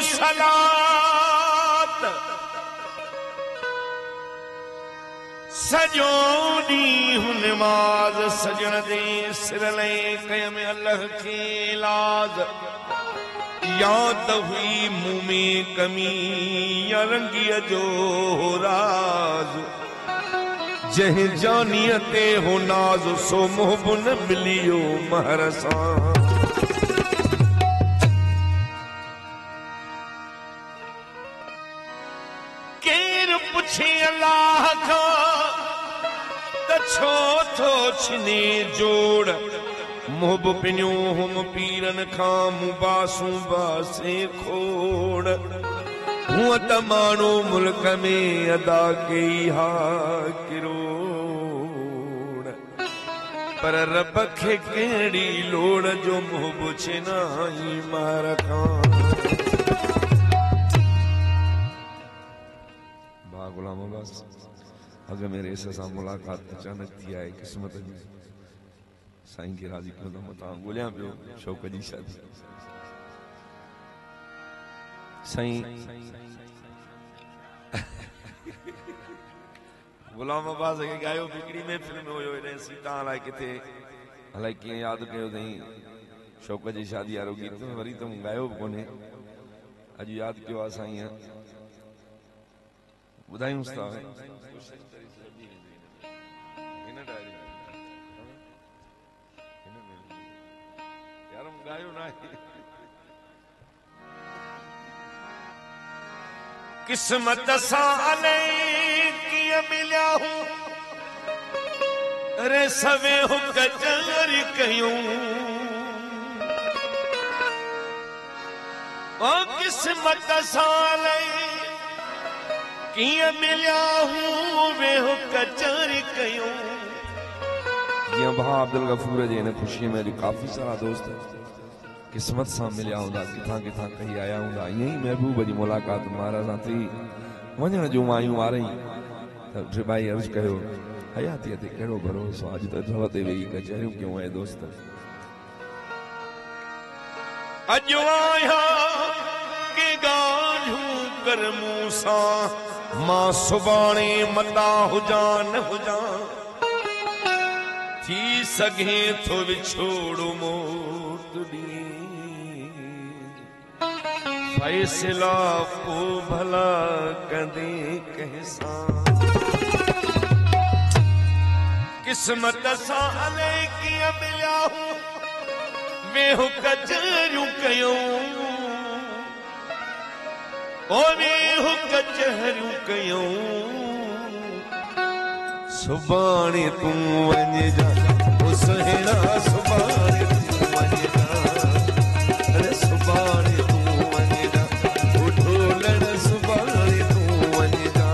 सलात सजोनी हूं नमाज सजन दे सिर ले कयम अल्लाह के लाज याद हुई मुंह में कमी या रंगिया जो राज जह जानियते हो नाज सो मोहबुन मिलियो महरसा केर पुछे अल्लाह का छो थो छिने जोड़ मोहब पिन्यो हम पीरन खां मुबासू बासे खोड़ हुआ तमानो मुल्क में अदा कई हा किरोड़ पर रब खे केड़ी लोड़ जो मोहब छिनाई मार खां बा गुलाम अब्बास अगर मेरे ऐसा सा मुलाकात अचानक थी आए किस्मत जी साईं के राजी को तो मता गोलियां पियो शौक जी शादी साईं गुलाम अब्बास के गायो बिगड़ी में फिल्म होयो ने सीता हलाई किथे हलाई के याद कयो थई शौक जी शादी वारो गीत वरी तो गायो कोने अज याद कयो आ साईं बुधायूं था गायो ना किस्मत साले किया मिल्या हूं अरे सवे हो कचरी कयूं ओ किस्मत साले किया मिल्या हूं वे हो कचरी कयूं जिया भा अब्दुल गफूर जी ने खुशी में जो काफी सारा दोस्त किस्मत सा मिलिया हूंदा किथां किथां कही आया हूंदा ईअं ई महबूब जी मुलाकात महाराज सां थी वञण जूं आयूं आ रही त भाई अर्ज कयो हयातीअ ते कहिड़ो भरोसो अॼु त जव ते वेही कचहरियूं कयूं ऐं दोस्त अॼु आया के ॻाल्हियूं कर मूं सां मां सुभाणे मता हुजां न हुजां थी सघे थो विछोड़ो मौत ॾींहुं फैसला को भला कंदे कंहिंसां किस्मत सां अले कीअं मिलिया हूं वेहो कचहरियूं कयूं ओ वेहो कचहरियूं कयूं सुभाणे तूं वञ जा ओ सुहिणा सुभाणे तूं वञ जा अरे सुभाणे तूं वञ जा ओ ढोलण सुभाणे तूं वञ जा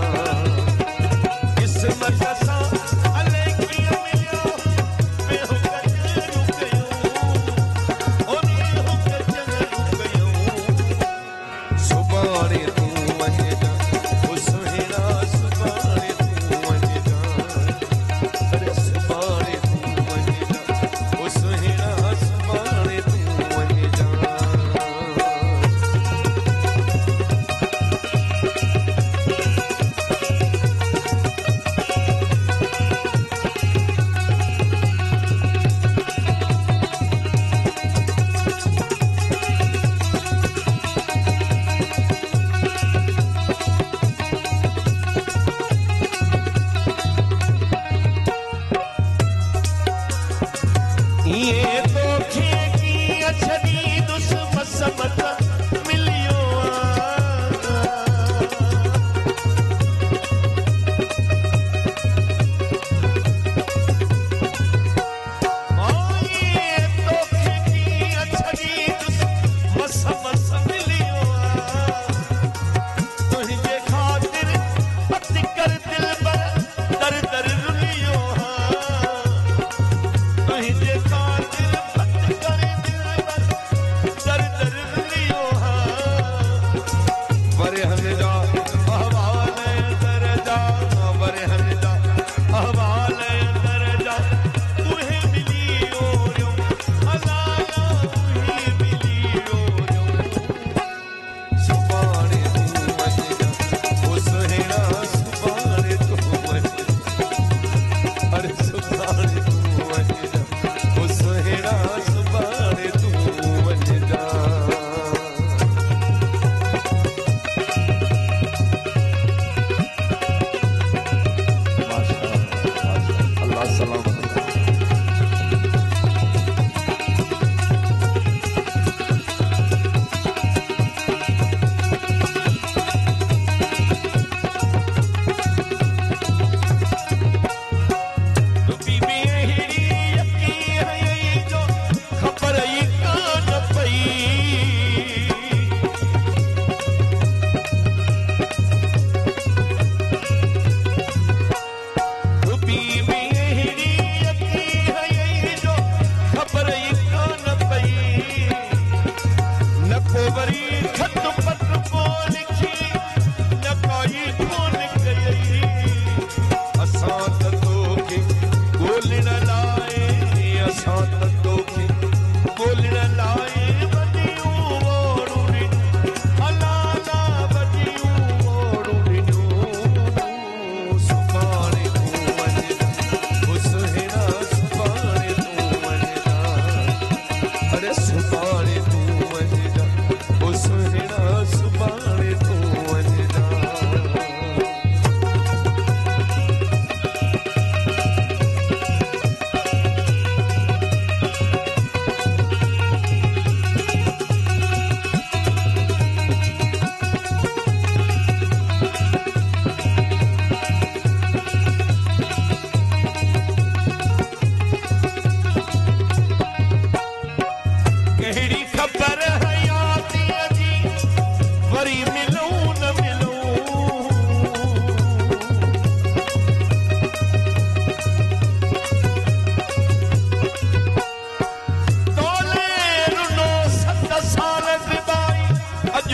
किस्मत सां अले कीअं मिलिया वेहो कचहरियूं कयूं ओ वेहो कचहरियूं कयूं सुभाणे तूं वञ जा ओ सुहिणा सुभाणे तूं वञ जा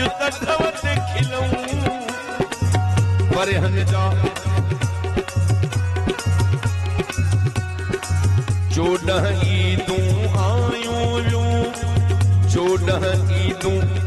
अज तठव ते खिलूं परहन जा 14 ईदूं आयूं 14 ईदूं